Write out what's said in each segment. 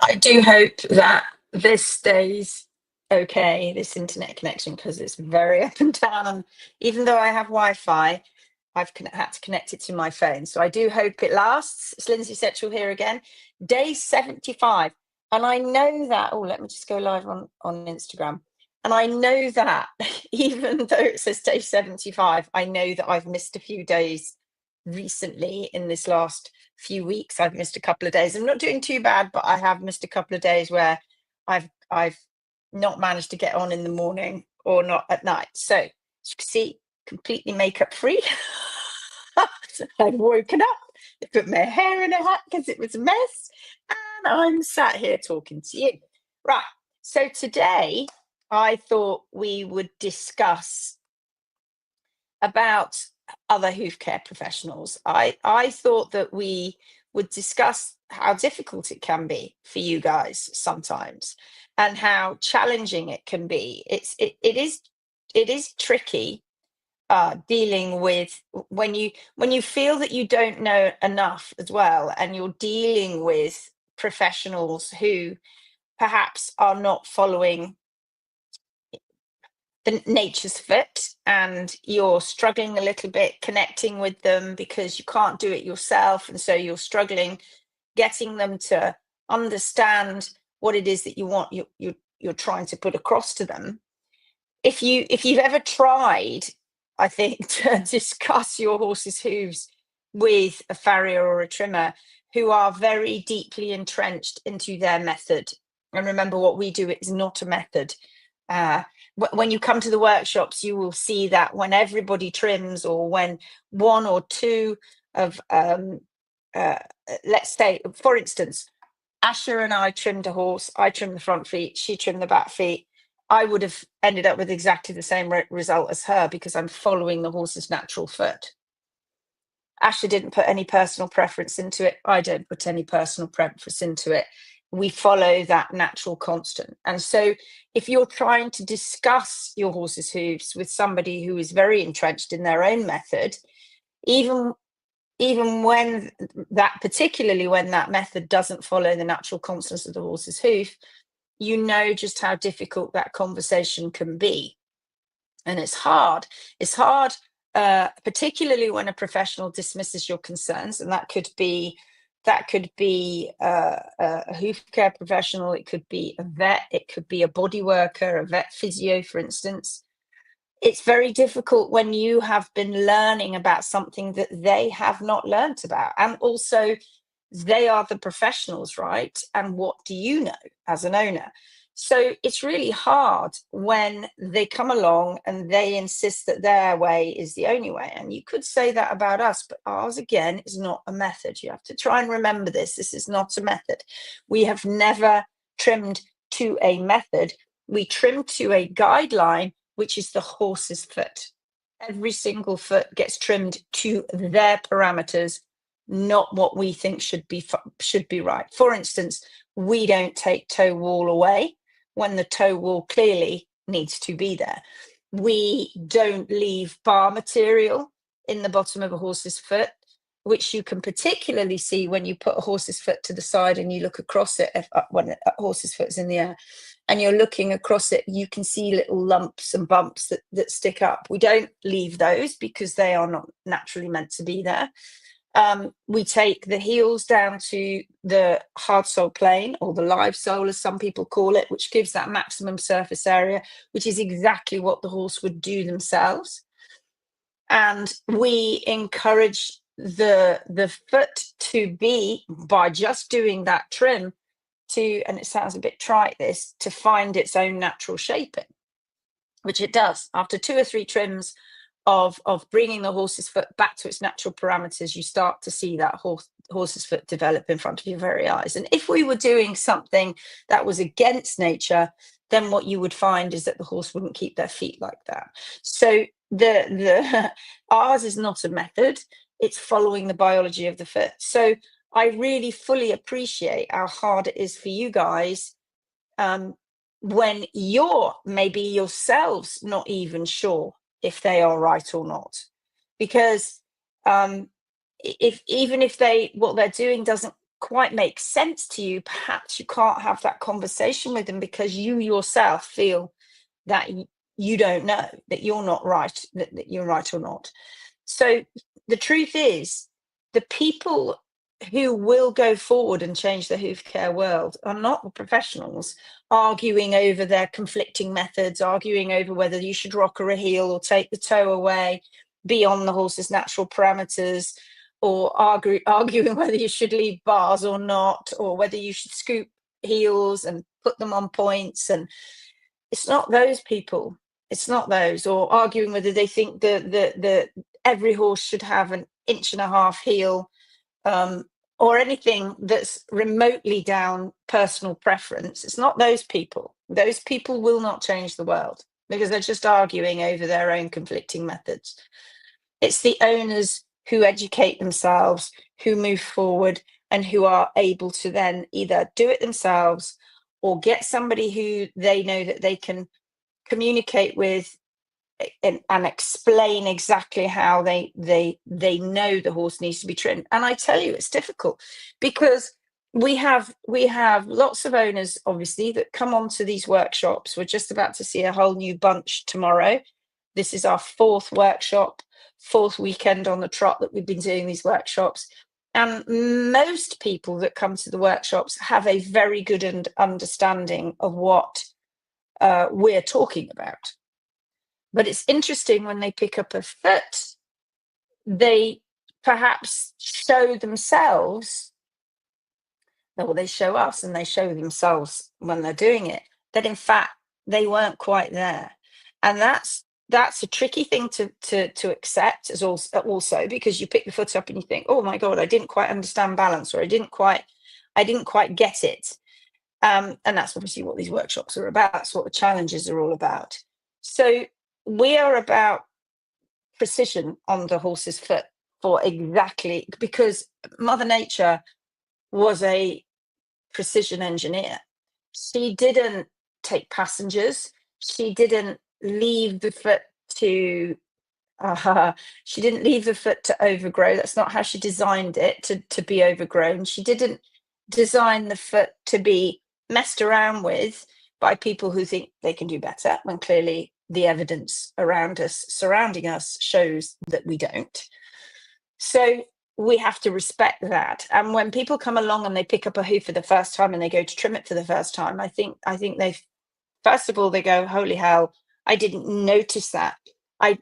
I do hope that this stays okay, this internet connection, because it's very up and down. And even though I have Wi-Fi, had to connect it to my phone. So I do hope it lasts. It's Lindsay Setchell here again, day 75. And I know that, oh, let me just go live on Instagram. And I know that even though it says day 75, I know that I've missed a few days recently in this last few weeks. I've missed a couple of days. I'm not doing too bad, but I have missed a couple of days where I've not managed to get on in the morning or not at night. So as you can see, completely makeup free. I'd woken up, I put my hair in a hat because it was a mess, and I'm sat here talking to you. Right. So today I thought we would discuss about other hoof care professionals. I thought that we would discuss how difficult it can be for you guys sometimes, and how challenging it can be. It is tricky, dealing with when you feel that you don't know enough as well, and you're dealing with professionals who perhaps are not following the nature's fit, and you're struggling a little bit connecting with them because you can't do it yourself, and so you're struggling getting them to understand what it is that you want, you're trying to put across to them. If you've ever tried, I think, to discuss your horse's hooves with a farrier or a trimmer who are very deeply entrenched into their method, and remember, what we do is not a method. When you come to the workshops, you will see that when everybody trims, or when one or two of, let's say, for instance, Asher and I trimmed a horse. I trimmed the front feet, she trimmed the back feet. I would have ended up with exactly the same result as her, because I'm following the horse's natural foot. Asher didn't put any personal preference into it. I don't put any personal preference into it. We follow that natural constant. And so if you're trying to discuss your horse's hooves with somebody who is very entrenched in their own method, even when that, particularly when that method doesn't follow the natural constants of the horse's hoof, you know just how difficult that conversation can be. And it's hard. It's hard, particularly when a professional dismisses your concerns, and that could be a hoof care professional, it could be a vet, it could be a body worker, a vet physio, for instance. It's very difficult when you have been learning about something that they have not learnt about, and also they are the professionals, right? And what do you know as an owner? So it's really hard when they come along and they insist that their way is the only way. And you could say that about us, but ours, again, is not a method. You have to try and remember this. This is not a method. We have never trimmed to a method. We trim to a guideline, which is the horse's foot. Every single foot gets trimmed to their parameters, not what we think should be right. For instance, we don't take toe wall away when the toe wall clearly needs to be there. We don't leave bar material in the bottom of a horse's foot, which you can particularly see when you put a horse's foot to the side and you look across it. When a horse's foot is in the air and you're looking across it, you can see little lumps and bumps that stick up. We don't leave those because they are not naturally meant to be there. We take the heels down to the hard sole plane, or the live sole, as some people call it, which gives that maximum surface area, which is exactly what the horse would do themselves. And we encourage the foot to be, by just doing that trim, and it sounds a bit trite, this, to find its own natural shaping, which it does. After 2 or 3 trims of bringing the horse's foot back to its natural parameters, you start to see that horse's foot develop in front of your very eyes. And if we were doing something that was against nature, then what you would find is that the horse wouldn't keep their feet like that. So the ours is not a method. It's following the biology of the foot. So I really fully appreciate how hard it is for you guys, when you're maybe yourselves not even sure if they are right or not, because if what they're doing doesn't quite make sense to you, perhaps you can't have that conversation with them because you yourself feel that you don't know, that you're not right, that you're right or not. So the truth is, the people who will go forward and change the hoof care world are not the professionals arguing over their conflicting methods, arguing over whether you should rock or a heel or take the toe away beyond the horse's natural parameters, or arguing whether you should leave bars or not, or whether you should scoop heels and put them on points. And it's not those people. It's not those, or arguing whether they think that every horse should have an 1.5 inch heel, or anything that's remotely down personal preference. It's not those people. Those people will not change the world because they're just arguing over their own conflicting methods. It's the owners who educate themselves, who move forward, and who are able to then either do it themselves or get somebody who they know that they can communicate with and explain exactly how they know the horse needs to be trimmed. And I tell you, it's difficult because we have lots of owners, obviously, that come onto these workshops. We're just about to see a whole new bunch tomorrow. This is our 4th workshop, 4th weekend on the trot that we've been doing these workshops. And most people that come to the workshops have a very good understanding of what we're talking about. But it's interesting when they pick up a foot, they perhaps show themselves, well, they show us and they show themselves when they're doing it, that in fact they weren't quite there. And that's a tricky thing to accept, as also because you pick the foot up and you think, oh my God, I didn't quite understand balance, or I didn't quite get it. And that's obviously what these workshops are about. That's what the challenges are all about. So we are about precision on the horse's foot, because Mother Nature was a precision engineer. She didn't take passengers. She didn't leave the foot to overgrow. That's not how she designed it to be overgrown. She didn't design the foot to be messed around with by people who think they can do better, when clearly the evidence around us, surrounding us, shows that we don't. So we have to respect that. And when people come along and they pick up a hoof for the first time and they go to trim it for the first time, I think they, first of all, they go, holy hell, I didn't notice that. I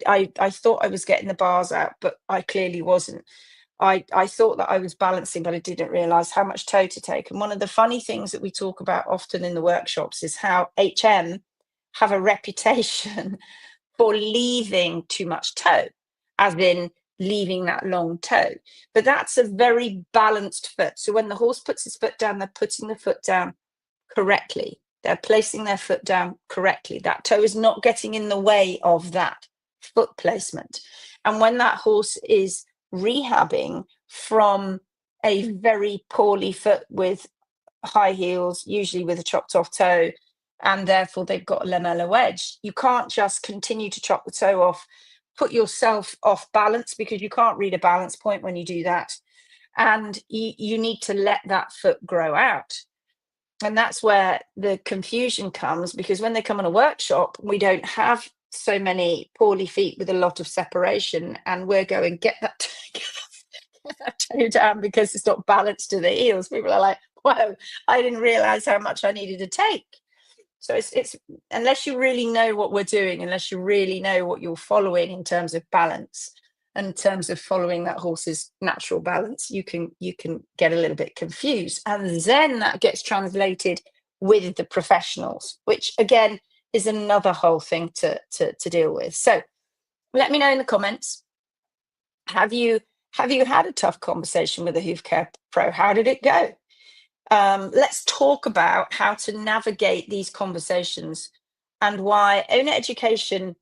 thought I was getting the bars out, but I clearly wasn't. I thought that I was balancing, but I didn't realize how much toe to take. And one of the funny things that we talk about often in the workshops is how HM have a reputation for leaving too much toe, as in leaving that long toe. But that's a very balanced foot. So when the horse puts his foot down, they're putting the foot down correctly. They're placing their foot down correctly. That toe is not getting in the way of that foot placement. And when that horse is rehabbing from a very poorly foot with high heels, usually with a chopped off toe, and therefore they've got a lamellar wedge, you can't just continue to chop the toe off, put yourself off balance, because you can't read a balance point when you do that. And you need to let that foot grow out. And that's where the confusion comes, because when they come on a workshop, we don't have so many poorly feet with a lot of separation, and we're going, get that toe down because it's not balanced to the heels. People are like, whoa, I didn't realize how much I needed to take. So it's unless you really know what we're doing, unless you really know what you're following in terms of balance, and in terms of following that horse's natural balance, you can get a little bit confused. And then that gets translated with the professionals, which again is another whole thing to deal with. So let me know in the comments, have you had a tough conversation with a hoof care pro? How did it go? Let's talk about how to navigate these conversations and why owner education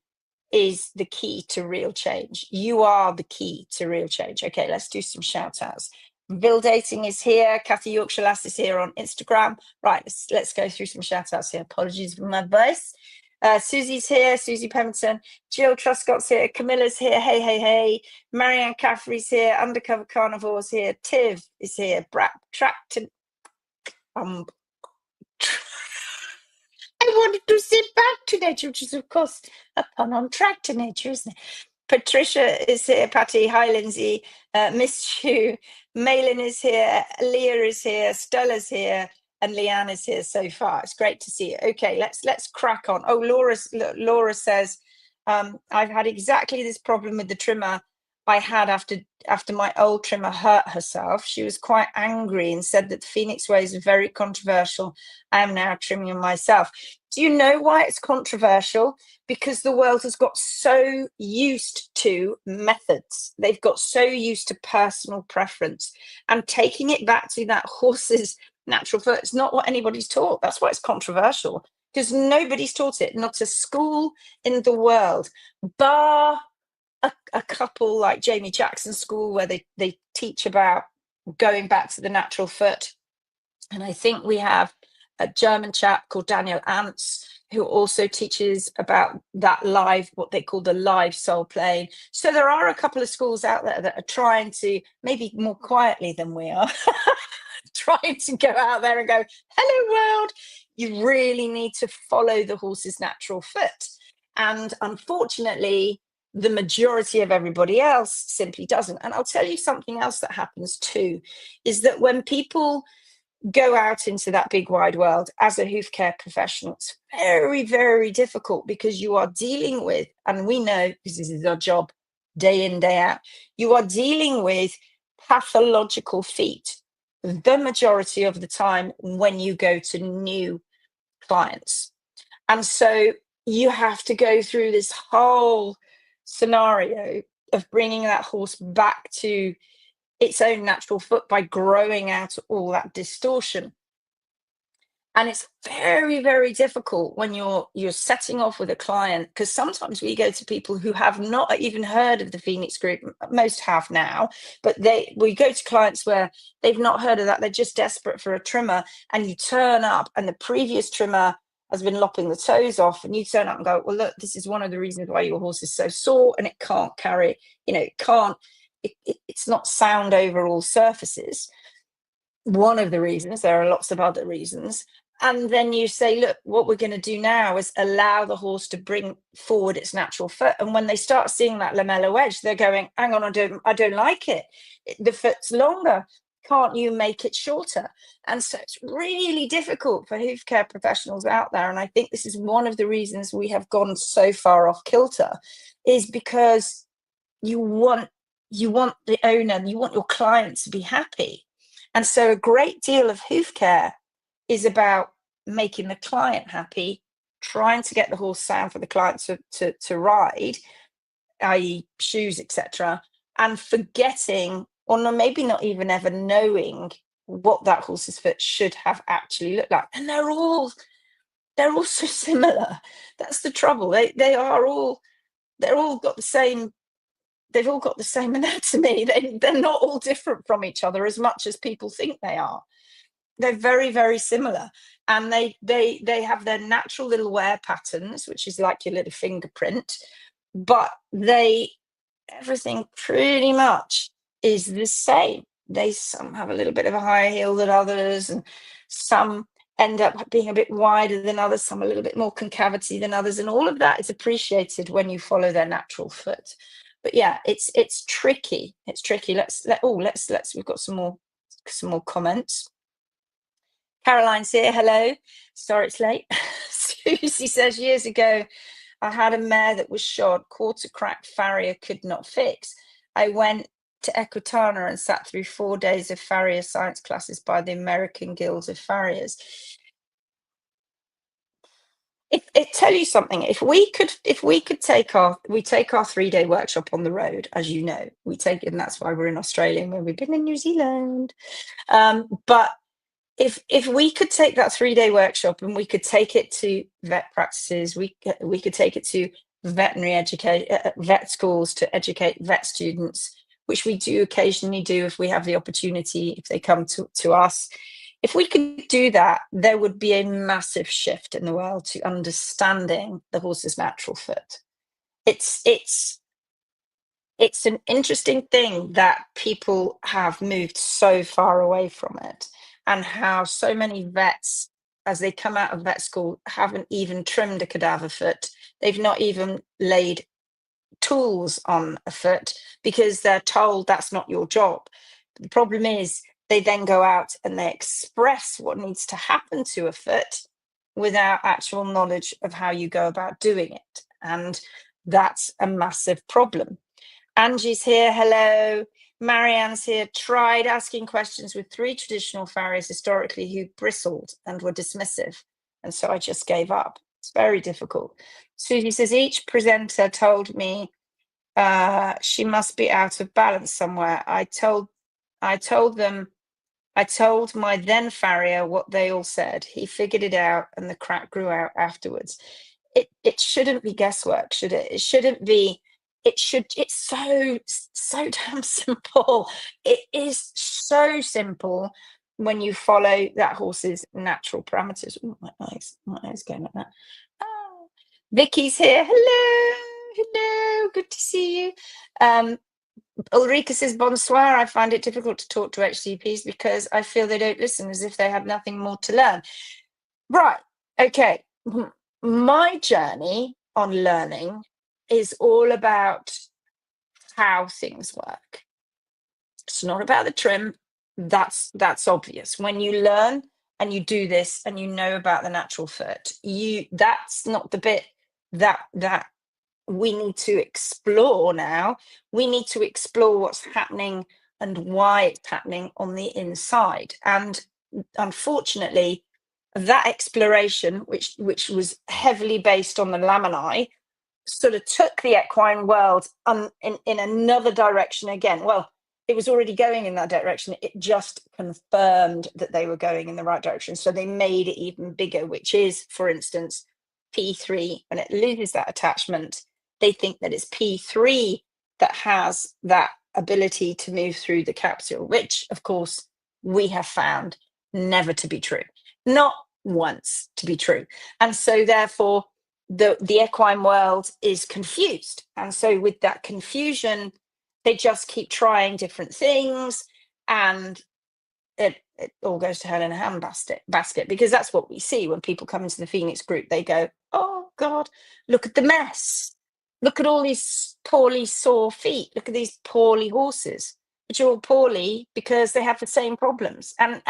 is the key to real change. You are the key to real change. Okay, let's do some shout outs. Bill Dating is here. Kathy Yorkshire Lass is here on Instagram. Right, let's go through some shout outs here. Apologies for my voice. Susie's here, Susie Pemberton. Jill Truscott's here. Camilla's here. Hey, hey, hey. Marianne Caffrey's here. Undercover Carnivore's here. Tiv is here. Um, I wanted to say back to nature, which is, of course, a pun on track to nature, isn't it? Patricia is here. Patty, hi, Lindsay. Miss you. Malin is here. Leah is here. Stella's here. And Leanne is here so far. It's great to see you. Okay, let's crack on. Oh, Laura says, I've had exactly this problem with the trimmer I had after my old trimmer hurt herself. She was quite angry and said that the Phoenix ways are very controversial. I am now trimming myself. Do you know why it's controversial? Because the world has got so used to methods. They've got so used to personal preference, and taking it back to that horse's natural foot, it's not what anybody's taught. That's why it's controversial, because nobody's taught it, not a school in the world, bar a couple like Jamie Jackson School, where they teach about going back to the natural foot. And I think we have a German chap called Daniel Antz, who also teaches about that live, what they call the live soul plane. So there are a couple of schools out there that are trying to, maybe more quietly than we are, trying to go out there and go, hello world, you really need to follow the horse's natural foot. And unfortunately, the majority of everybody else simply doesn't. And I'll tell you something else that happens too, is that when people go out into that big wide world as a hoof care professional, it's very, very difficult, because you are dealing with, and we know because this is our job day in, day out, you are dealing with pathological feet the majority of the time when you go to new clients. And so you have to go through this whole scenario of bringing that horse back to its own natural foot by growing out all that distortion. And it's very, very difficult when you're setting off with a client, because sometimes we go to people who have not even heard of the Phoenix Group. Most have now, but we go to clients where they've not heard of that. They're just desperate for a trimmer, and you turn up and the previous trimmer has been lopping the toes off, and you turn up and go, well, look, this is one of the reasons why your horse is so sore, and it can't carry, it's not sound over all surfaces. One of the reasons. There are lots of other reasons. And then you say, look, what we're going to do now is allow the horse to bring forward its natural foot. And when they start seeing that lamellar wedge, they're going, hang on, I don't like it. The foot's longer. Can't you make it shorter? And so it's really difficult for hoof care professionals out there. And I think this is one of the reasons we have gone so far off kilter, is because you want the owner, you want your client to be happy. And so a great deal of hoof care is about making the client happy, trying to get the horse sound for the client to ride, i.e. shoes, etc., and forgetting, or maybe not even ever knowing, what that horse's foot should have actually looked like. And they're all so similar. That's the trouble. They've all got the same anatomy. They're not all different from each other as much as people think they are. They're very, very similar, and they have their natural little wear patterns, which is like your little fingerprint, but everything pretty much is the same. Some have a little bit of a higher heel than others, and some end up being a bit wider than others, some a little bit more concavity than others, and all of that is appreciated when you follow their natural foot. But yeah, it's tricky. It's tricky. We've got some more comments. Caroline's here. Hello. Sorry it's late. Susie says, years ago, I had a mare that was shod, quarter cracked farrier could not fix. I went to Equitana and sat through 4 days of farrier science classes by the American Guild of Farriers. It tell you something. If we could take our 3-day workshop on the road, as you know, we take it, and that's why we're in Australia and we've been in New Zealand. But if we could take that 3-day workshop and we could take it to vet practices, we could take it to veterinary vet schools to educate vet students, which we do occasionally do if we have the opportunity, if they come to us. If we could do that, there would be a massive shift in the world to understanding the horse's natural foot. It's it's it's an interesting thing that people have moved so far away from it, and how so many vets, as they come out of vet school, haven't even trimmed a cadaver foot. They've not even laid tools on a foot because they're told that's not your job. The problem is they then go out and they express what needs to happen to a foot without actual knowledge of how you go about doing it. And that's a massive problem. Angie's here. Hello. Marianne's here. Tried asking questions with 3 traditional farriers historically who bristled and were dismissive. And so I just gave up. It's very difficult. Susie says, each presenter told me she must be out of balance somewhere. I told my then farrier what they all said. He figured it out and the crack grew out afterwards. It shouldn't be guesswork, should it? It shouldn't be. It's so damn simple. It is so simple when you follow that horse's natural parameters. Ooh, my eyes going like that. Oh, Vicky's here. Hello, good to see you. Ulrika says, bonsoir. I find it difficult to talk to HCPs because I feel they don't listen, as if they have nothing more to learn. Right, okay. My journey on learning is all about how things work. It's not about the trim. That's obvious. When you learn and you do this and you know about the natural foot, that's not the bit that we need to explore now. We need to explore what's happening and why it's happening on the inside. And unfortunately, that exploration, which was heavily based on the laminae, sort of took the equine world in another direction again. Well, it was already going in that direction. It just confirmed that they were going in the right direction. So they made it even bigger, which is, for instance, P3. When it loses that attachment, they think that it's P3 that has that ability to move through the capsule, which, of course, we have found never to be true. Not once to be true. And so therefore the equine world is confused. And so with that confusion, they just keep trying different things, and it all goes to hell in a handbasket, because that's what we see when people come into the Phoenix group. They go, oh God, look at the mess. Look at all these poorly sore feet. Look at these poorly horses, which are all poorly because they have the same problems. And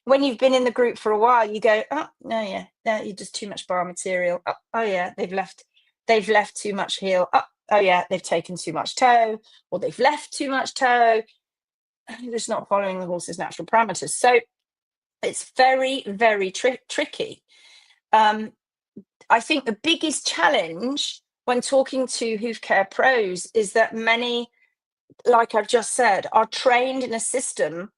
when you've been in the group for a while, you go, oh no, yeah, no, you're just too much bar material. Oh yeah, they've left too much heel. Oh yeah, they've taken too much toe, or they've left too much toe. You're just not following the horse's natural parameters. So it's very, very tricky. I think the biggest challenge when talking to hoof care pros is that many, like I've just said, are trained in a system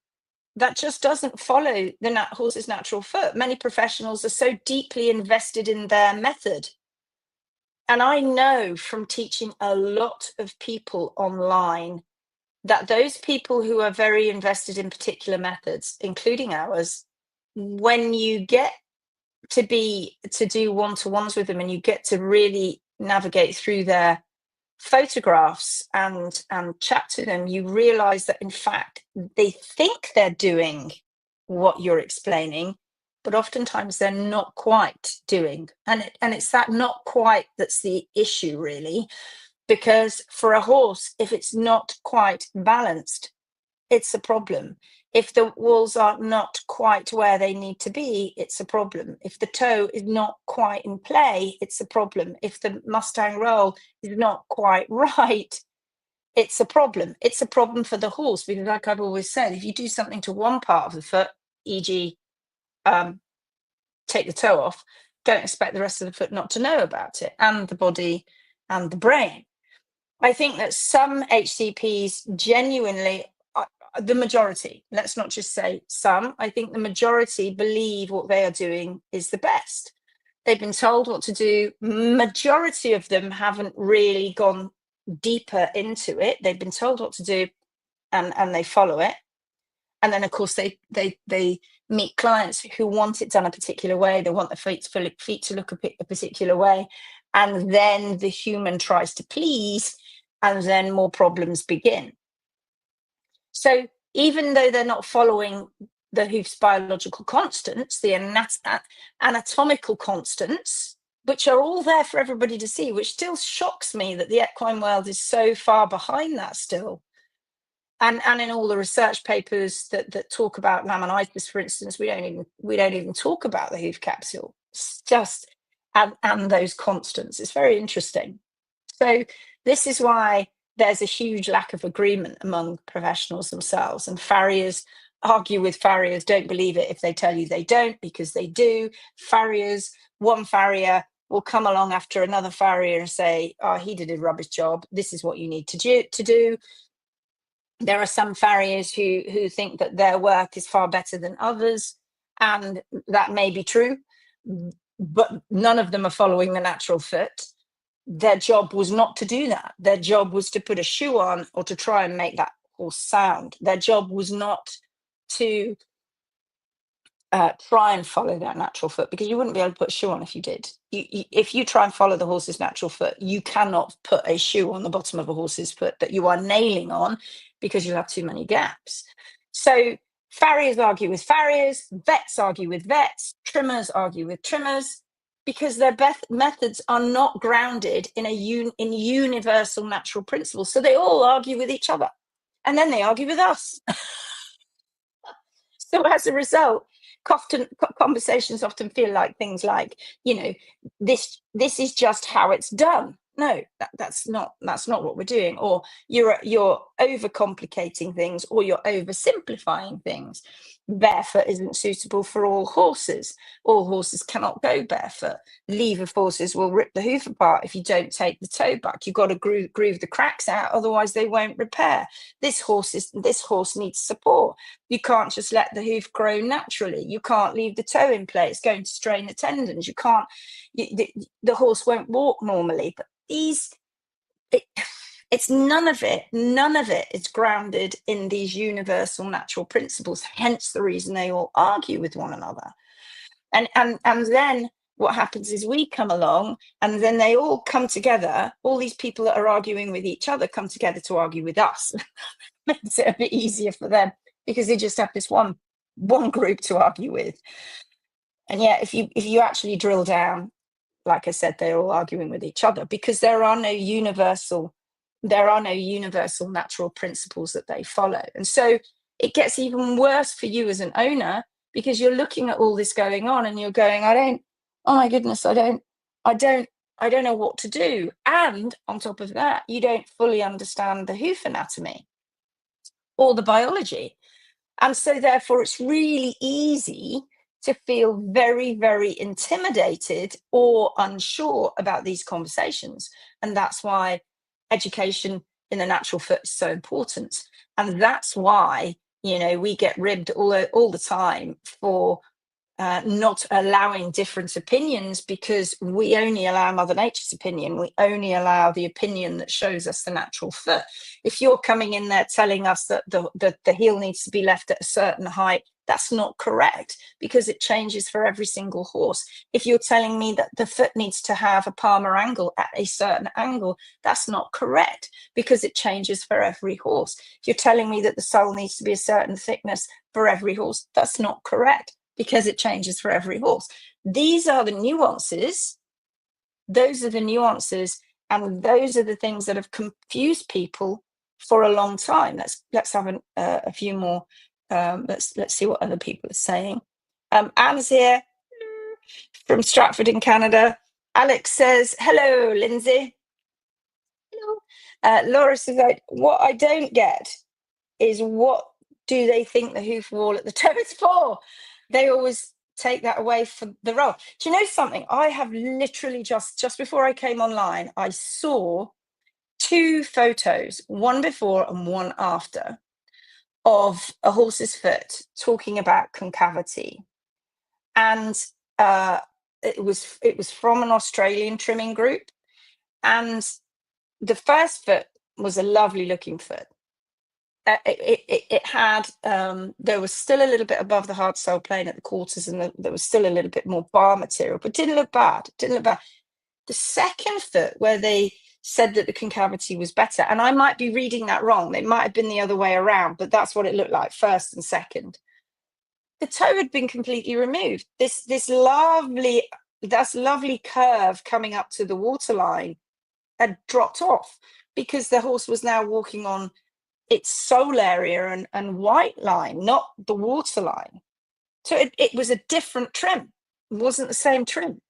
that just doesn't follow the horse's natural foot. Many professionals are so deeply invested in their method. And I know from teaching a lot of people online that those people who are very invested in particular methods, including ours, when you get to do one-to-ones with them and you get to really navigate through their photographs and chat to them, you realize that in fact they think they're doing what you're explaining, but oftentimes they're not quite doing. And it's that not quite that's the issue, really. Because for a horse, if it's not quite balanced, it's a problem. If the walls are not quite where they need to be, it's a problem. If the toe is not quite in play, it's a problem. If the Mustang roll is not quite right, it's a problem. It's a problem for the horse, because like I've always said, if you do something to one part of the foot, e.g. take the toe off, don't expect the rest of the foot not to know about it, and the body and the brain. I think that some HCPs genuinely, the majority, let's not just say some, I think the majority believe what they are doing is the best. They've been told what to do. Majority of them haven't really gone deeper into it. They've been told what to do and they follow it. And then of course they meet clients who want it done a particular way. They want the feet to look a particular way, and then the human tries to please, and then more problems begin. So even though they're not following the hoof's biological constants, the anatomical constants, which are all there for everybody to see, which still shocks me that the equine world is so far behind that still. And in all the research papers that talk about laminitis, for instance, we don't even talk about the hoof capsule. It's just and those constants. It's very interesting. So this is why there's a huge lack of agreement among professionals themselves. And farriers argue with farriers, don't believe it if they tell you they don't, because they do. One farrier will come along after another farrier and say, oh, he did a rubbish job. This is what you need to do. There are some farriers who think that their work is far better than others, and that may be true, but none of them are following the natural foot. Their job was not to do that. Their job was to put a shoe on or to try and make that horse sound. Their job was not to try and follow that natural foot, because you wouldn't be able to put a shoe on if you did. If you try and follow the horse's natural foot, you cannot put a shoe on the bottom of a horse's foot that you are nailing on, because you have too many gaps. So farriers argue with farriers, vets argue with vets, trimmers argue with trimmers, because their methods are not grounded in in universal natural principles. So they all argue with each other, and then they argue with us. So as a result, conversations often feel like things like, this is just how it's done. No, that's not what we're doing. Or you're overcomplicating things, or you're oversimplifying things. Barefoot isn't suitable for all horses. All horses cannot go barefoot. Lever horses will rip the hoof apart if you don't take the toe back. You've got to groove the cracks out, otherwise they won't repair. This horse needs support. You can't just let the hoof grow naturally. You can't leave the toe in play. It's going to strain the tendons. You can't. The horse won't walk normally. But it's none of it. None of it is grounded in these universal natural principles. Hence the reason they all argue with one another. And then what happens is we come along, and then they all come together. All these people that are arguing with each other come together to argue with us. Makes it a bit easier for them, because they just have this one group to argue with. And yet, if you actually drill down, like I said, they're all arguing with each other, because there are no universal natural principles that they follow. And so it gets even worse for you as an owner, because you're looking at all this going on and you're going, oh my goodness, I don't know what to do. And on top of that, you don't fully understand the hoof anatomy or the biology. And so therefore it's really easy to feel very, very intimidated or unsure about these conversations. And that's why education in the natural foot is so important. And that's why, we get ribbed all the time for not allowing different opinions, because we only allow Mother Nature's opinion. We only allow the opinion that shows us the natural foot. If you're coming in there telling us that the heel needs to be left at a certain height, that's not correct, because it changes for every single horse. If you're telling me that the foot needs to have a palmar angle at a certain angle, that's not correct, because it changes for every horse. If you're telling me that the sole needs to be a certain thickness for every horse, that's not correct, because it changes for every horse. These are the nuances. Those are the nuances, and those are the things that have confused people for a long time. Let's have a few more. Let's see what other people are saying. Anne's here from Stratford in Canada. Alex says, hello, Lindsay. Hello. Laura says, what I don't get is, what do they think the hoof wall at the toe is for? They always take that away from the role. Do you know something? I have literally just before I came online, I saw 2 photos, one before and one after, of a horse's foot talking about concavity. And it was from an Australian trimming group. And the first foot was a lovely looking foot. it had, there was still a little bit above the hard sole plane at the quarters, and there was still a little bit more bar material, but didn't look bad. Didn't look bad. The second foot, where they said that the concavity was better, and I might be reading that wrong. It might have been the other way around, but that's what it looked like, first and second. The toe had been completely removed. This lovely, that's lovely curve coming up to the waterline had dropped off, because the horse was now walking on its sole area and white line, not the waterline. So it was a different trim. It wasn't the same trim.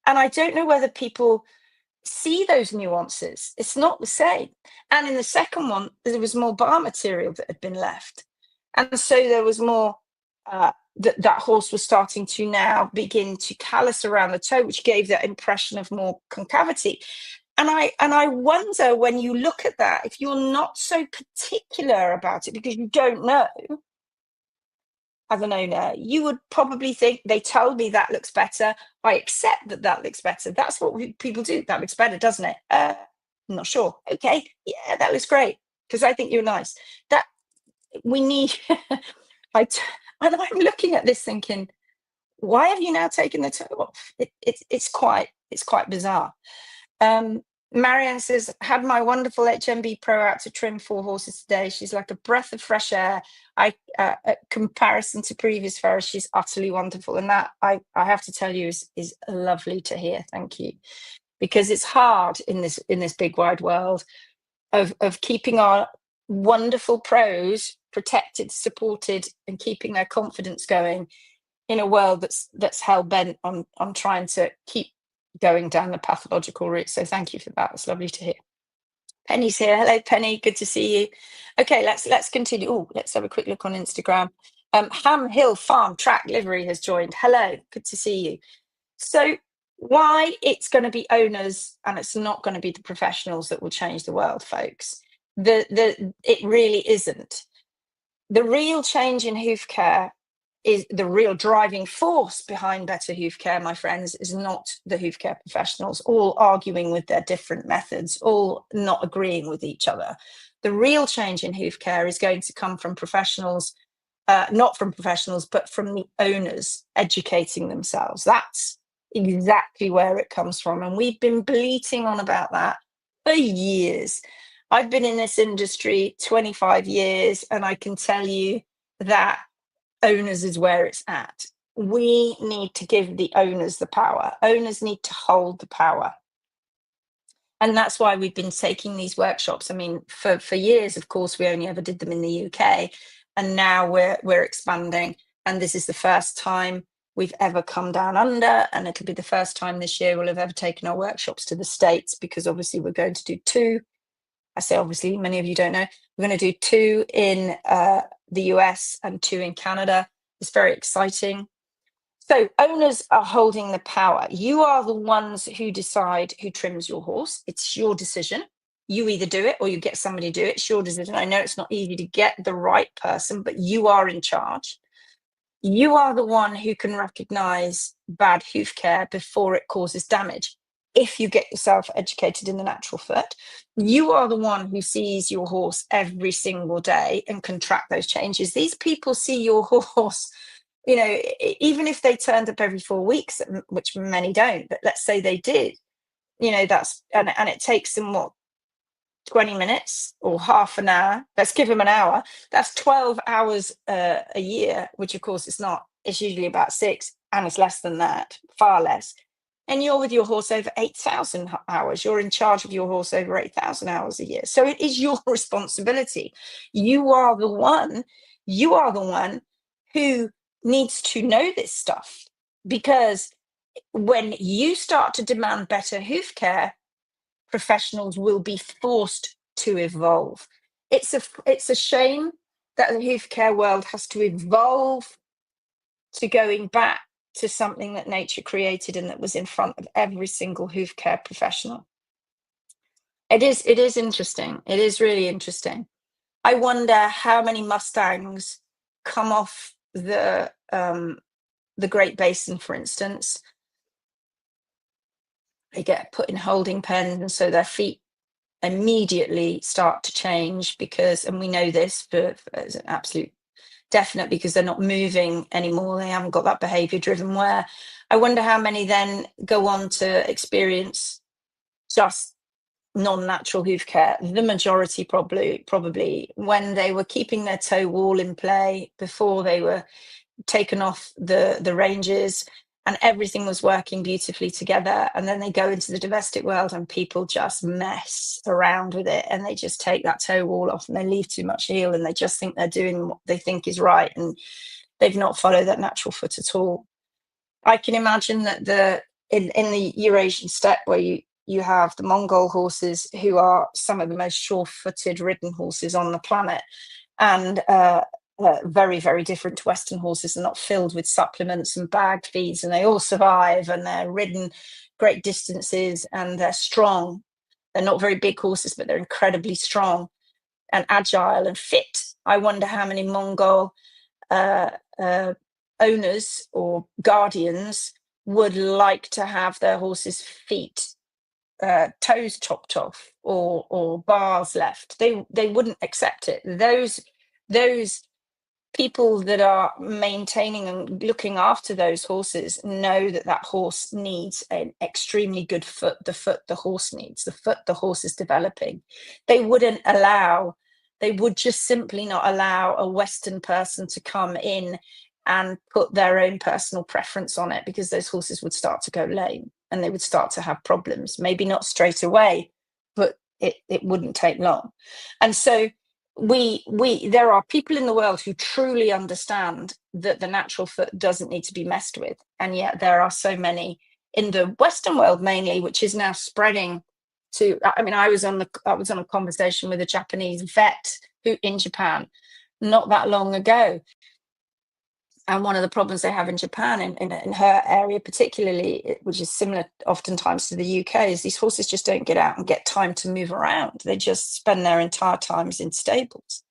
And I don't know whether people see those nuances. It's not the same. And in the second one, there was more bar material that had been left. And so there was more, that horse was starting to now begin to callus around the toe, which gave that impression of more concavity. And I wonder, when you look at that, if you're not so particular about it because you don't know, as an owner, you would probably think, they told me that looks better, I accept that that looks better. That's what people do. That looks better, doesn't it? I'm not sure. Okay, yeah, that looks great, because I think you're nice. That we need. And I'm looking at this thinking, why have you now taken the toe off? It's quite bizarre. Marianne says, had my wonderful HMB Pro out to trim 4 horses today. She's like a breath of fresh air. Comparison to previous farriers, she's utterly wonderful. And that, I have to tell you, is lovely to hear. Thank you. Because it's hard in this big wide world of keeping our wonderful pros protected, supported, and keeping their confidence going in a world that's hell bent on trying to keep going down the pathological route. So thank you for that. It's lovely to hear. Penny's here. Hello, Penny. Good to see you. Okay, let's continue. Oh, let's have a quick look on Instagram. Ham Hill Farm Track Livery has joined. Hello, good to see you. So why it's going to be owners and it's not going to be the professionals that will change the world, folks. It really isn't. The real change in hoof care, is the real driving force behind better hoof care, my friends, is not the hoof care professionals all arguing with their different methods, all not agreeing with each other. The real change in hoof care is going to come from professionals, not from professionals, but from the owners educating themselves. That's exactly where it comes from. And we've been bleating on about that for years. I've been in this industry 25 years, and I can tell you that owners is where it's at. We need to give the owners the power. Owners need to hold the power. And that's why we've been taking these workshops. I mean, for years, of course, we only ever did them in the UK. And now we're expanding. And this is the first time we've ever come down under. And it'll be the first time this year we'll have ever taken our workshops to the States, because obviously we're going to do 2. I say obviously, many of you don't know. We're going to do 2 in the US and 2 in Canada. It's very exciting. So owners are holding the power. You are the ones who decide who trims your horse. It's your decision. You either do it or you get somebody to do it. It's your decision. I know it's not easy to get the right person, but you are in charge. You are the one who can recognize bad hoof care before it causes damage. If you get yourself educated in the natural foot, you are the one who sees your horse every single day and can track those changes. These people see your horse, you know, even if they turned up every 4 weeks, which many don't, but let's say they did, you know, that's, and it takes them, what, 20 minutes or half an hour. Let's give them an hour. That's 12 hours a year, which of course it's not. It's usually about 6, and it's less than that, far less. And you're with your horse over 8,000 hours. You're in charge of your horse over 8,000 hours a year. So it is your responsibility. You are the one who needs to know this stuff, because when you start to demand better hoof care, professionals will be forced to evolve. It's a shame that the hoof care world has to evolve to going back to something that nature created and that was in front of every single hoof care professional. It is interesting. It is really interesting. I wonder how many Mustangs come off the Great Basin, for instance. They get put in holding pens, and so their feet immediately start to change because, and we know this as an absolute definite, because they're not moving anymore. They haven't got that behavior driven wear. I wonder how many then go on to experience just non-natural hoof care. The majority probably when they were keeping their toe wall in play before they were taken off the ranges and everything was working beautifully together, and then they go into the domestic world and people just mess around with it and they just take that toe wall off and they leave too much heel and they just think they're doing what they think is right, and they've not followed that natural foot at all. I can imagine that in the Eurasian steppe, where you have the Mongol horses, who are some of the most sure-footed ridden horses on the planet, and very, very different to Western horses. They're not filled with supplements and bagged feeds, and they all survive, and they're ridden great distances, and they're strong. They're not very big horses, but they're incredibly strong and agile and fit. I wonder how many Mongol uh, uh, owners or guardians would like to have their horses' feet, toes chopped off, or bars left. They wouldn't accept it. Those people that are maintaining and looking after those horses know that that horse needs an extremely good foot, the foot the horse needs, the foot the horse is developing. They wouldn't allow, they would just simply not allow a Western person to come in and put their own personal preference on it, because those horses would start to go lame and they would start to have problems. Maybe not straight away, but it wouldn't take long. And so there are people in the world who truly understand that the natural foot doesn't need to be messed with, and yet there are so many in the Western world mainly, which is now spreading to, I mean, I was on a conversation with a Japanese vet who in Japan not that long ago, and one of the problems they have in Japan, in her area particularly, which is similar oftentimes to the UK, is these horses just don't get out and get time to move around. They just spend their entire times in stables.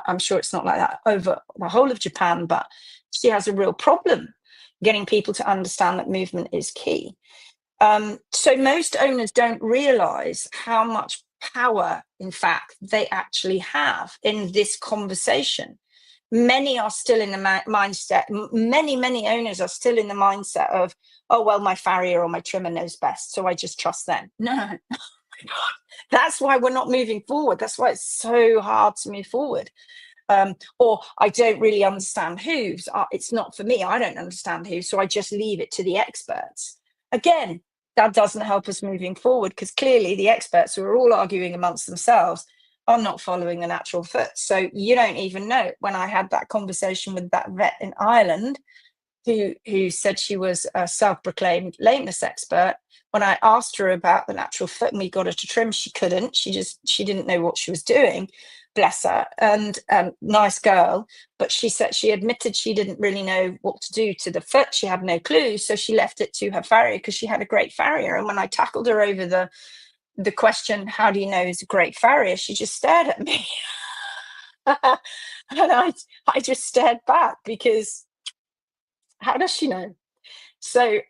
I'm sure it's not like that over the whole of Japan, but she has a real problem getting people to understand that movement is key. So most owners don't realize how much power, in fact, they actually have in this conversation. Many are still in the mindset, many owners are still in the mindset of, oh, well, my farrier or my trimmer knows best, so I just trust them. No, that's why we're not moving forward. That's why it's so hard to move forward. Or I don't really understand hooves. It's not for me. I don't understand hooves, so I just leave it to the experts. Again, that doesn't help us moving forward, because clearly the experts, who are all arguing amongst themselves, are not following the natural foot. So you don't even know. When I had that conversation with that vet in Ireland, who said she was a self-proclaimed lameness expert, when I asked her about the natural foot and we got her to trim, she couldn't. She didn't know what she was doing, bless her. And nice girl, but she said, she admitted she didn't really know what to do to the foot. She had no clue, so she left it to her farrier, because she had a great farrier. And when I tackled her over the question, how do you know he's a great farrier, she just stared at me. And I just stared back, because how does she know? So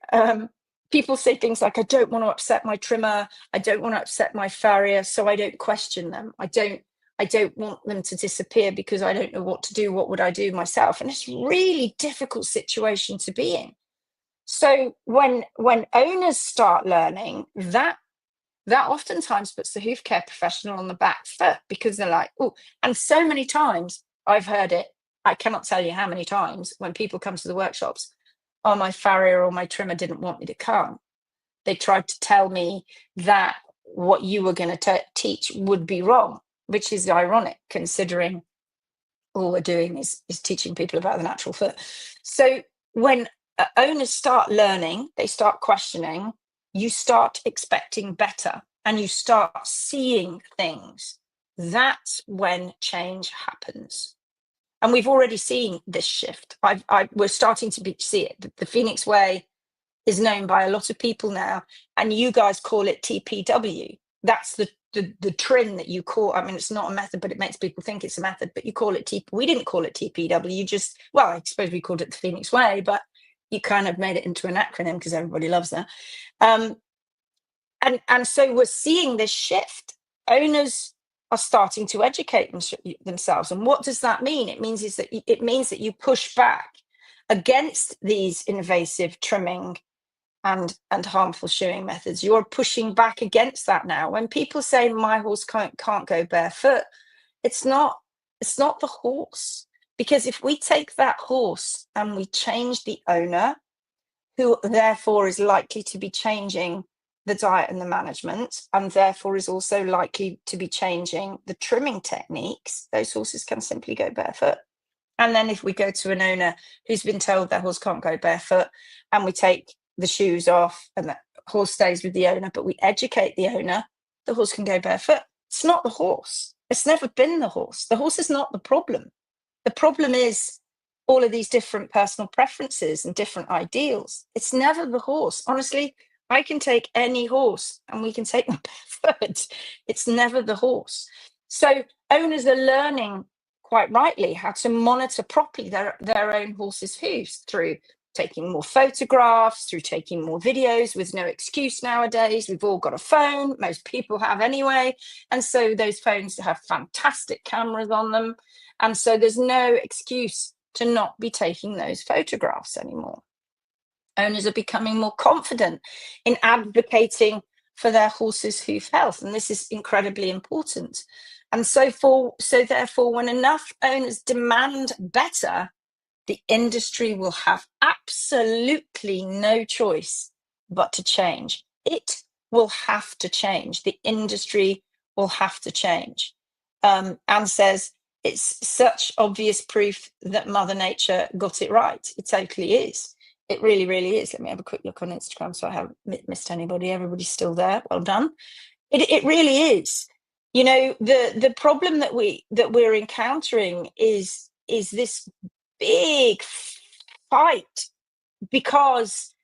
people say things like, I don't want to upset my trimmer, I don't want to upset my farrier, so I don't question them. I don't want them to disappear because I don't know what to do. What would I do myself? And it's a really difficult situation to be in. So when owners start learning that, oftentimes puts the hoof care professional on the back foot, because they're like, oh, and so many times I've heard it, I cannot tell you how many times, when people come to the workshops, oh, my farrier or my trimmer didn't want me to come. They tried to tell me that what you were going to teach would be wrong, which is ironic, considering all we're doing is teaching people about the natural foot. So when owners start learning, they start questioning, you start expecting better, and you start seeing things. That's when change happens. And we've already seen this shift. We're starting to see it. The Phoenix Way is known by a lot of people now, and you guys call it TPW. That's the trim that you call. I mean, it's not a method, but it makes people think it's a method. But you call it TP. We didn't call it TPW. You just, well, I suppose we called it the Phoenix Way, but you kind of made it into an acronym because everybody loves that. And so we're seeing this shift. Owners are starting to educate themselves. And what does that mean? It means that you push back against these invasive trimming and harmful shoeing methods. You're pushing back against that now. When people say my horse can't go barefoot, it's not the horse. Because if we take that horse and we change the owner, who therefore is likely to be changing the diet and the management, and therefore is also likely to be changing the trimming techniques, those horses can simply go barefoot. And then if we go to an owner who's been told their horse can't go barefoot, and we take the shoes off and the horse stays with the owner, but we educate the owner, the horse can go barefoot. It's not the horse. It's never been the horse. The horse is not the problem. The problem is all of these different personal preferences and different ideals. It's never the horse. Honestly, I can take any horse and we can take them barefoot. It's never the horse. So owners are learning, quite rightly, how to monitor properly their own horse's hooves through taking more photographs, through taking more videos, with no excuse nowadays. We've all got a phone, most people have anyway. And so those phones have fantastic cameras on them. And so there's no excuse to not be taking those photographs anymore. Owners are becoming more confident in advocating for their horse's hoof health, and this is incredibly important. And so therefore, when enough owners demand better, the industry will have absolutely no choice but to change. It will have to change. The industry will have to change. Anne says, it's such obvious proof that Mother Nature got it right. It totally is. It really, really is. Let me have a quick look on Instagram so I haven't missed anybody. Everybody's still there. Well done. It really is. You know, the problem that we're encountering is this big fight, because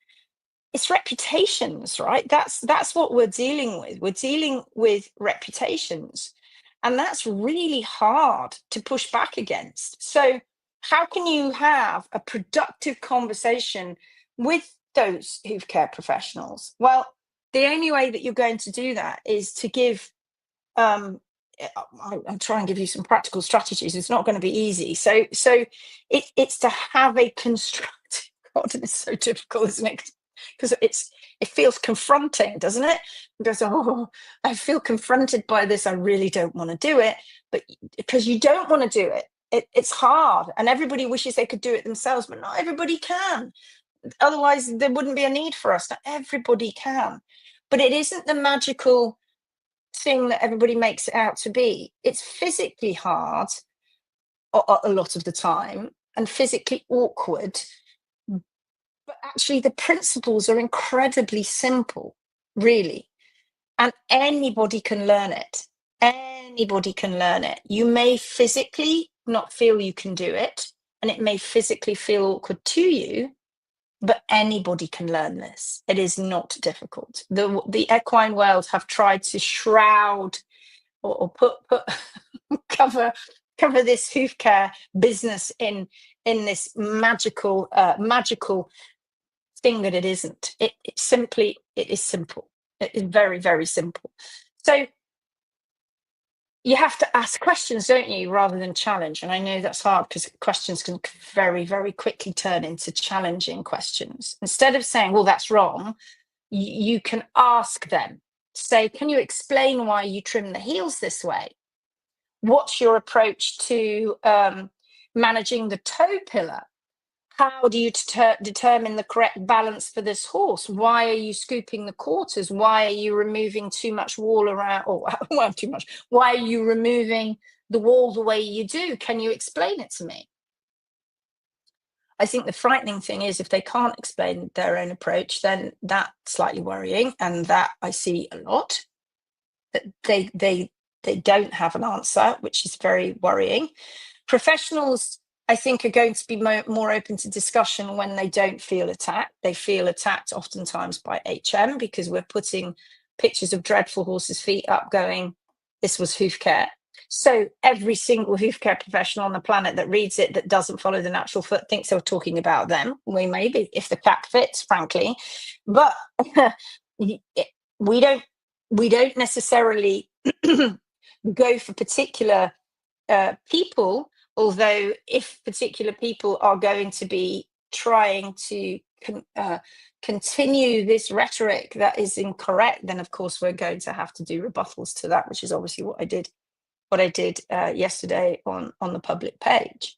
it's reputations, right? That's what we're dealing with. We're dealing with reputations. And that's really hard to push back against. So how can you have a productive conversation with those hoof care professionals? Well, the only way that you're going to do that is to give, I'll try and give you some practical strategies. It's not going to be easy. So it's to have a constructive, God, it's so difficult, isn't it? Because it feels confronting, doesn't it? Because, oh, I feel confronted by this. I really don't want to do it. But because you don't want to do it, it's hard. And everybody wishes they could do it themselves, but not everybody can. Otherwise, there wouldn't be a need for us. Not everybody can. But it isn't the magical thing that everybody makes it out to be. It's physically hard a lot of the time and physically awkward. But actually, the principles are incredibly simple, really. And anybody can learn it. Anybody can learn it. You may physically not feel you can do it, and it may physically feel awkward to you, but anybody can learn this. It is not difficult. The equine world have tried to shroud or put cover this hoof care business in this magical thing that it isn't. It is simple. It is very, very simple. So you have to ask questions, don't you, rather than challenge. And I know that's hard because questions can very, very quickly turn into challenging questions. Instead of saying, well, that's wrong, you can ask them. Say, can you explain why you trim the heels this way? What's your approach to managing the toe pillar? How do you determine the correct balance for this horse? Why are you scooping the quarters? Why are you removing too much wall around, or well, too much? Why are you removing the wall the way you do? Can you explain it to me? I think the frightening thing is if they can't explain their own approach, then that's slightly worrying, and that I see a lot. That they don't have an answer, which is very worrying. Professionals, I think, are going to be more open to discussion when they don't feel attacked. They feel attacked oftentimes by HM because we're putting pictures of dreadful horses' feet up going, this was hoof care. So every single hoof care professional on the planet that reads it that doesn't follow the natural foot thinks they're talking about them. We may be, if the cat fits, frankly. But we don't necessarily go for particular people, although if particular people are going to be trying to continue this rhetoric that is incorrect, then of course we're going to have to do rebuttals to that, which is obviously what I did yesterday on the public page.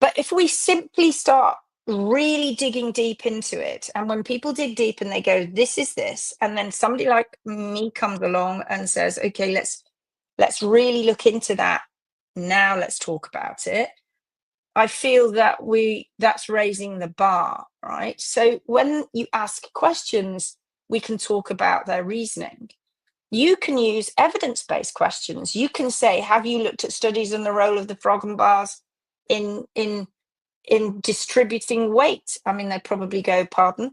But if we simply start really digging deep into it, and when people dig deep and they go, this is this, and then somebody like me comes along and says, okay, let's really look into that. Now let's talk about it. I feel that that's raising the bar, right? So when you ask questions, we can talk about their reasoning. You can use evidence-based questions. You can say, have you looked at studies on the role of the frog and bars in distributing weight? I mean, they probably go, pardon.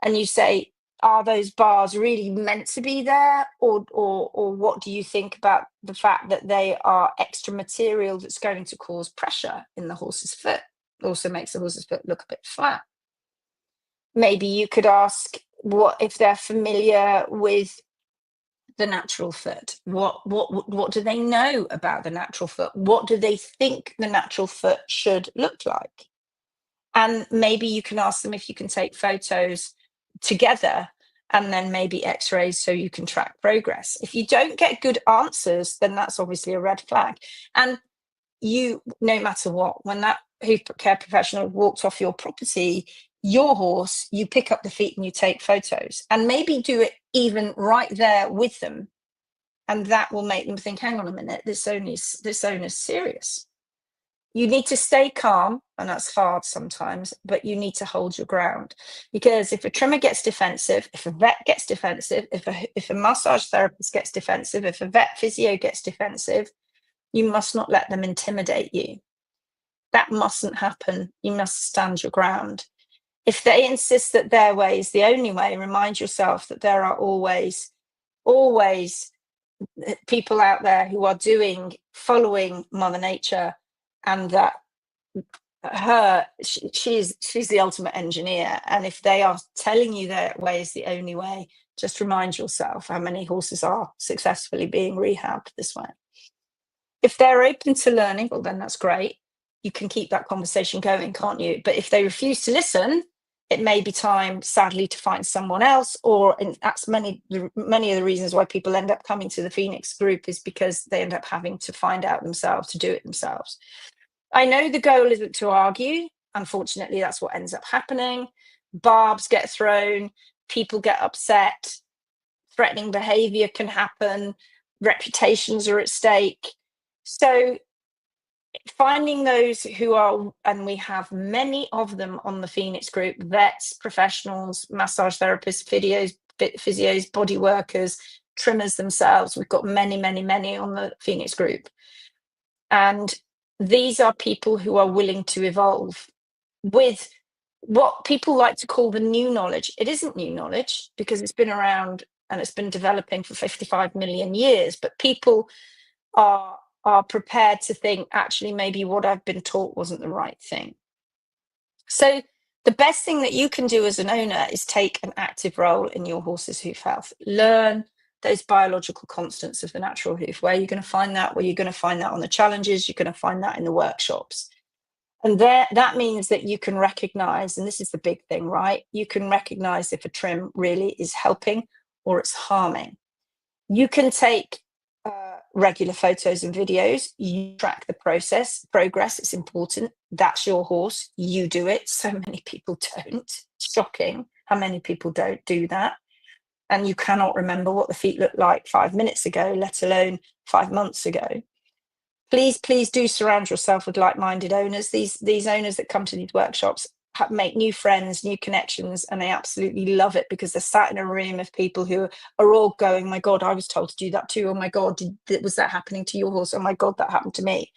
And you say, are those bars really meant to be there? Or what do you think about the fact that they are extra material that's going to cause pressure in the horse's foot? Also makes the horse's foot look a bit flat. Maybe you could ask what if they're familiar with the natural foot. What do they know about the natural foot? What do they think the natural foot should look like? And maybe you can ask them if you can take photos together and then maybe x-rays so you can track progress. If you don't get good answers, then that's obviously a red flag. And you, no matter what, when that hoof care professional walks off your property, your horse, you pick up the feet and you take photos, and maybe do it even right there with them. And that will make them think, hang on a minute, this owner's serious. You need to stay calm, and that's hard sometimes, but you need to hold your ground. Because if a trimmer gets defensive, if a vet gets defensive, if a massage therapist gets defensive, if a vet physio gets defensive, you must not let them intimidate you. That mustn't happen. You must stand your ground. If they insist that their way is the only way, remind yourself that there are always people out there who are following Mother Nature, and that she's the ultimate engineer. And if they are telling you their way is the only way, just remind yourself how many horses are successfully being rehabbed this way. If they're open to learning, well, then that's great. You can keep that conversation going, can't you? But if they refuse to listen, it may be time, sadly, to find someone else. And that's many of the reasons why people end up coming to the Phoenix group, is because they end up having to find out themselves, to do it themselves. I know the goal isn't to argue. Unfortunately, that's what ends up happening. Barbs get thrown, people get upset, threatening behavior can happen, reputations are at stake. So finding those who are, and we have many of them on the Phoenix group, vets, professionals, massage therapists, physios, body workers, trimmers themselves. We've got many on the Phoenix group. And these are people who are willing to evolve with what people like to call the new knowledge. It isn't new knowledge because it's been around and it's been developing for 55 million years, but people are prepared to think, actually, maybe what I've been taught wasn't the right thing. So the best thing that you can do as an owner is take an active role in your horse's hoof health. Learn those biological constants of the natural hoof. Where you're going to find that? Well, you're going to find that on the challenges. You're going to find that in the workshops. And that means that you can recognize, and this is the big thing, right? You can recognize if a trim really is helping or it's harming. You can take regular photos and videos. You track the progress. It's important. That's your horse. You do it. So many people don't. Shocking how many people don't do that. And you cannot remember what the feet looked like 5 minutes ago, let alone 5 months ago. Please do surround yourself with like-minded owners. These owners that come to these workshops make new friends, new connections, and they absolutely love it because they're sat in a room of people who are all going, my God, I was told to do that too. Oh my God, was that happening to your horse? Oh my God, that happened to me.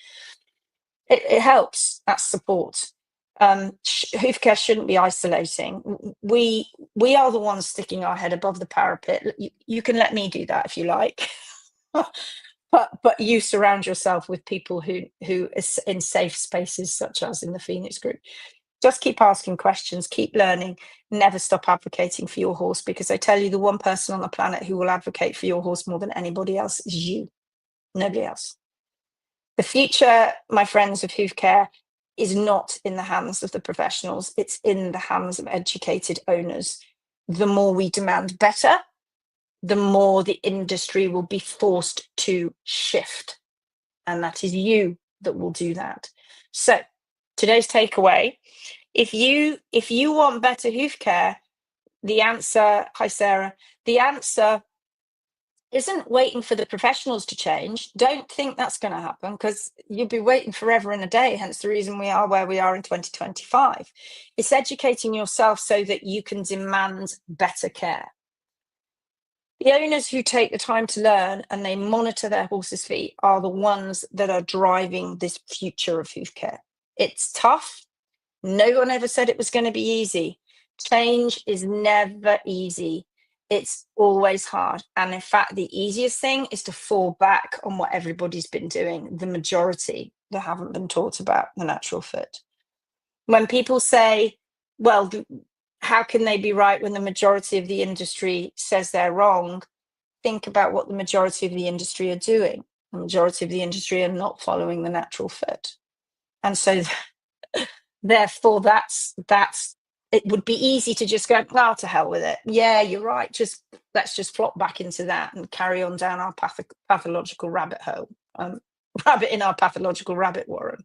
It helps. That's support. Hoof care shouldn't be isolating. We are the ones sticking our head above the parapet. You can let me do that if you like. But you surround yourself with people who is in safe spaces, such as in the Phoenix group. Just keep asking questions, keep learning, never stop advocating for your horse, because I tell you, the one person on the planet who will advocate for your horse more than anybody else is you, nobody else. The future, my friends, of hoof care is not in the hands of the professionals, it's in the hands of educated owners. The more we demand better, the more the industry will be forced to shift. And that is you that will do that. So today's takeaway, if you want better hoof care, the answer, hi Sarah, the answer isn't waiting for the professionals to change. Don't think that's going to happen, because you'll be waiting forever and a day, hence the reason we are where we are in 2025. It's educating yourself so that you can demand better care. The owners who take the time to learn and they monitor their horses' feet are the ones that are driving this future of hoof care. It's tough. No one ever said it was going to be easy. Change is never easy. It's always hard. And in fact, the easiest thing is to fall back on what everybody's been doing, the majority that haven't been taught about the natural foot. When people say, well, how can they be right when the majority of the industry says they're wrong? Think about what the majority of the industry are doing. The majority of the industry are not following the natural foot. And so therefore, that's it would be easy to just go, well, to hell with it. Yeah, you're right. Let's just flop back into that and carry on down our pathological rabbit hole, rabbit in our pathological rabbit warren.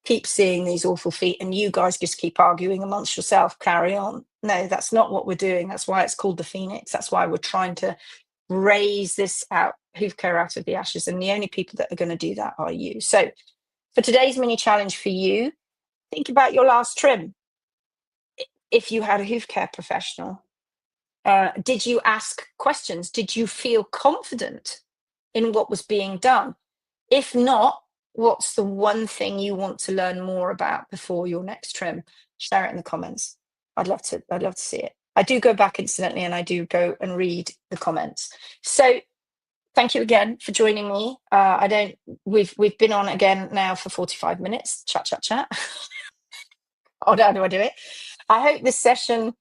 Keep seeing these awful feet, and you guys just keep arguing amongst yourself. Carry on. No, that's not what we're doing. That's why it's called the Phoenix. That's why we're trying to raise this hoof care out of the ashes. And the only people that are going to do that are you. So for today's mini challenge for you, think about your last trim. If you had a hoof care professional, did you ask questions? Did you feel confident in what was being done? If not, what's the one thing you want to learn more about before your next trim? Share it in the comments. I'd love to see it. I do go back incidentally, and I do go and read the comments. So thank you again for joining me. We've been on again now for 45 minutes. Chat. Oh, how do I do it? I hope this session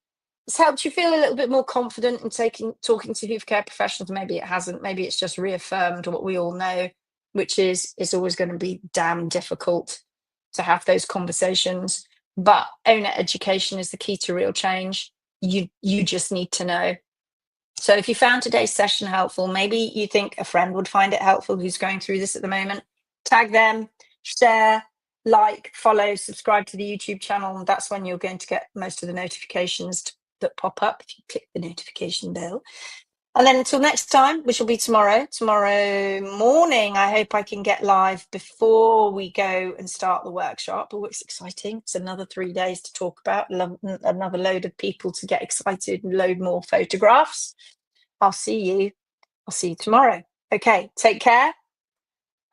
has helped you feel a little bit more confident in talking to hoof care professionals. Maybe it hasn't. Maybe it's just reaffirmed what we all know, which is it's always going to be damn difficult to have those conversations. But owner education is the key to real change. You just need to know. So if you found today's session helpful, maybe you think a friend would find it helpful who's going through this at the moment, tag them, share, like, follow, subscribe to the YouTube channel, and that's when you're going to get most of the notifications that pop up if you click the notification bell. And then until next time, which will be tomorrow morning, I hope I can get live before we go and start the workshop. Oh, it's exciting. It's another 3 days to talk about, another load of people to get excited and load more photographs. I'll see you tomorrow. Okay, take care.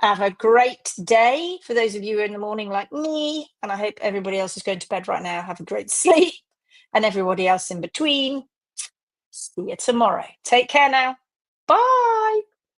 Have a great day for those of you who are in the morning like me, and I hope everybody else is going to bed right now. Have a great sleep, and everybody else in between. See you tomorrow. Take care now. Bye.